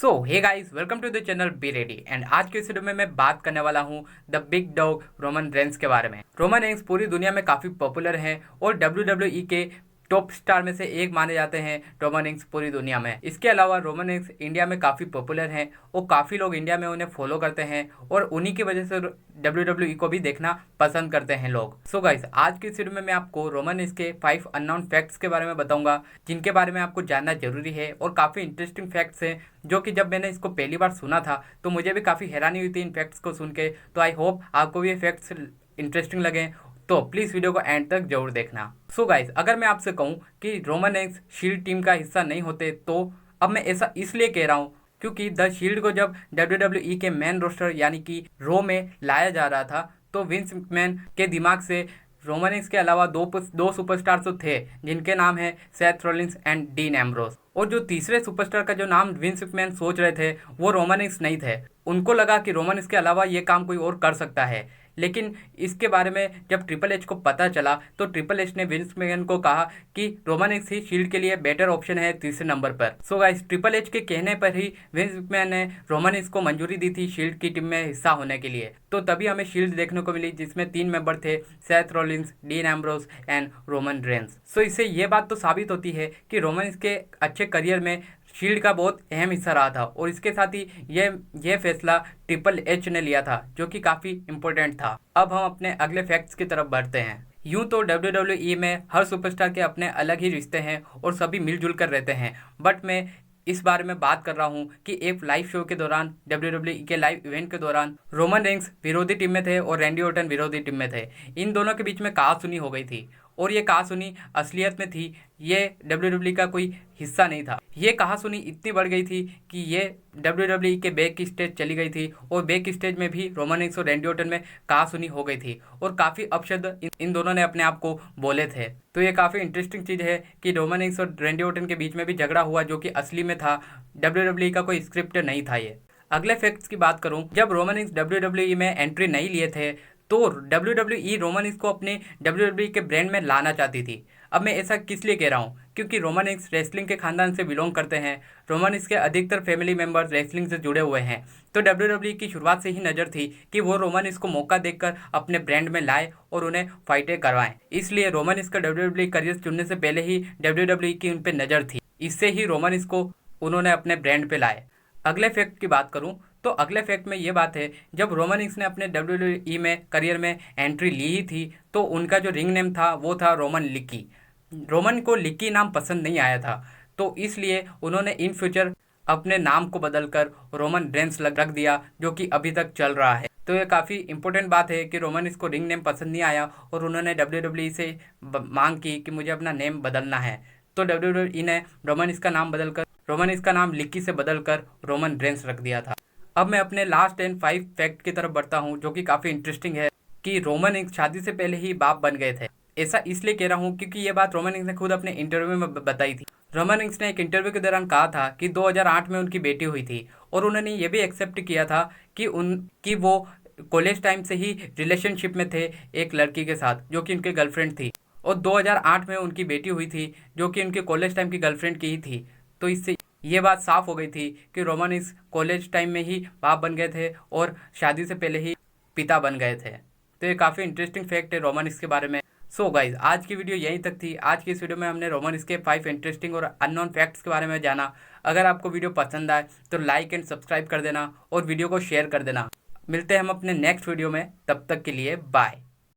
So hey guys, welcome to the channel be ready. And आज के इस video में मैं बात करने वाला हूँ the big dog Roman Reigns के बारे में। रोमन रेंस पूरी दुनिया में काफ़ी पॉपुलर हैं और WWE के टॉप स्टार में से एक माने जाते हैं रोमन रेंस पूरी दुनिया में। इसके अलावा रोमन रेंस इंडिया में काफ़ी पॉपुलर हैं और काफ़ी लोग इंडिया में उन्हें फॉलो करते हैं और उन्हीं की वजह से WWE को भी देखना पसंद करते हैं लोग। सो गाइस, आज की इस वीडियो में मैं आपको रोमन रेंस के 5 अननोन फैक्ट्स के बारे में बताऊंगा जिनके बारे में आपको जानना जरूरी है और काफ़ी इंटरेस्टिंग फैक्ट्स हैं जो कि जब मैंने इसको पहली बार सुना था तो मुझे भी काफ़ी हैरानी हुई थी इन फैक्ट्स को सुन के। तो आई होप आपको भी ये फैक्ट्स इंटरेस्टिंग लगे, तो प्लीज़ वीडियो को एंड तक जरूर देखना। सो गाइस, अगर मैं आपसे कहूँ कि रोमन रेंस शील्ड टीम का हिस्सा नहीं होते तो अब मैं ऐसा इसलिए कह रहा हूँ क्योंकि द शील्ड को जब WWE के मेन रोस्टर यानी कि रो में लाया जा रहा था तो विंस मैकमैन के दिमाग से रोमन रेंस के अलावा दो सुपरस्टार तो थे जिनके नाम है Seth Rollins and dean Ambrose. और जो तीसरे सुपरस्टार का जो नाम विंस मैकमैन सोच रहे थे वो रोमन रेंस नहीं थे। उनको लगा कि रोमन रेंस के अलावा ये काम कोई और कर सकता है, लेकिन इसके बारे में जब ट्रिपल एच को पता चला तो ट्रिपल एच ने विंस मैकमैन को कहा कि रोमन रेंस ही शील्ड के लिए बेटर ऑप्शन है तीसरे नंबर पर। सो गाइस, ट्रिपल एच के कहने पर ही विंस मैकमैन ने रोमन रेंस को मंजूरी दी थी शील्ड की टीम में हिस्सा होने के लिए। तो तभी हमें शील्ड देखने को मिली जिसमें 3 मेंबर थे, Seth Rollins, Dean Ambrose and Roman Reigns. So इससे ये बात तो साबित होती है कि रोमन रेंस के अच्छे करियर में शील्ड का बहुत अहम हिस्सा रहा था और इसके साथ ही ये फैसला ट्रिपल एच ने लिया था जो कि काफ़ी इंपॉर्टेंट था। अब हम अपने अगले फैक्ट्स की तरफ बढ़ते हैं। यूं तो WWE में हर सुपरस्टार के अपने अलग ही रिश्ते हैं और सभी मिलजुल कर रहते हैं, बट मैं इस बारे में बात कर रहा हूं कि एक लाइव शो के दौरान WWE के लाइव इवेंट के दौरान रोमन रेंस विरोधी टीम में थे और रैंडी ऑर्टन विरोधी टीम में थे। इन दोनों के बीच में कहासुनी हो गई थी और ये कहासुनी असलियत में थी, ये WWE का कोई हिस्सा नहीं था। ये कहासुनी इतनी बढ़ गई थी कि ये WWE के बैक स्टेज चली गई थी और बैक स्टेज में भी रोमन रेंस और रैंडी ऑर्टन में कहासुनी हो गई थी और काफ़ी अपशब्द इन दोनों ने अपने आप को बोले थे। तो ये काफ़ी इंटरेस्टिंग चीज़ है कि रोमन रेंस और रैंडी ऑर्टन के बीच में भी झगड़ा हुआ जो कि असली में था, WWE का कोई स्क्रिप्ट नहीं था ये। अगले फैक्ट्स की बात करूं, जब रोमन रेंस WWE में एंट्री नहीं लिए थे तो WWE रोमन रेंस को अपने WWE के ब्रांड में लाना चाहती थी। अब मैं ऐसा किस लिए कह रहा हूँ क्योंकि रोमन रेंस रेसलिंग के खानदान से बिलोंग करते हैं। रोमन रेंस के अधिकतर फैमिली मेंबर्स रेसलिंग से जुड़े हुए हैं, तो WWE की शुरुआत से ही नज़र थी कि वो रोमन रेंस को मौका देकर अपने ब्रांड में लाए और उन्हें फाइटें करवाएं। इसलिए रोमन रेंस का WWE करियर चुनने से पहले ही WWE की उन पर नज़र थी, इससे ही रोमन रेंस को उन्होंने अपने ब्रांड पे लाए। अगले फैक्ट की बात करूं तो अगले फैक्ट में ये बात है, जब रोमन रेंस ने अपने WWE में करियर में एंट्री ली ही थी तो उनका जो रिंग नेम था वो था रोमन लिक्की। रोमन को लिक्की नाम पसंद नहीं आया था, तो इसलिए उन्होंने इन फ्यूचर अपने नाम को बदलकर रोमन रेंस रख दिया जो कि अभी तक चल रहा है। तो ये काफ़ी इंपॉर्टेंट बात है कि रोमन इसको रिंग नेम पसंद नहीं आया और उन्होंने WWE से मांग की कि मुझे अपना नेम बदलना है, तो WWE ने रोमन इसका नाम लिक्की से बदलकर रोमन रेंस रख दिया था। अब मैं अपने लास्ट एंड 5 फैक्ट की तरफ बढ़ता हूँ जो कि काफ़ी इंटरेस्टिंग है कि रोमन रेंस शादी से पहले ही बाप बन गए थे। ऐसा इसलिए कह रहा हूँ क्योंकि ये बात रोमन रेंस ने खुद अपने इंटरव्यू में बताई थी। रोमन रेंस ने एक इंटरव्यू के दौरान कहा था कि 2008 में उनकी बेटी हुई थी और उन्होंने ये भी एक्सेप्ट किया था कि वो कॉलेज टाइम से ही रिलेशनशिप में थे एक लड़की के साथ जो कि उनकी गर्लफ्रेंड थी और 2008 में उनकी बेटी हुई थी जो कि उनके कॉलेज टाइम की गर्लफ्रेंड की ही थी। तो इससे ये बात साफ हो गई थी कि रोमन रेंस कॉलेज टाइम में ही बाप बन गए थे और शादी से पहले ही पिता बन गए थे। तो ये काफ़ी इंटरेस्टिंग फैक्ट है रोमन रेंस के बारे में। सो गाइज, आज की वीडियो यहीं तक थी। आज की इस वीडियो में हमने रोमन रेंस के 5 इंटरेस्टिंग और अननोन फैक्ट्स के बारे में जाना। अगर आपको वीडियो पसंद आए तो लाइक एंड सब्सक्राइब कर देना और वीडियो को शेयर कर देना। मिलते हैं हम अपने नेक्स्ट वीडियो में, तब तक के लिए बाय।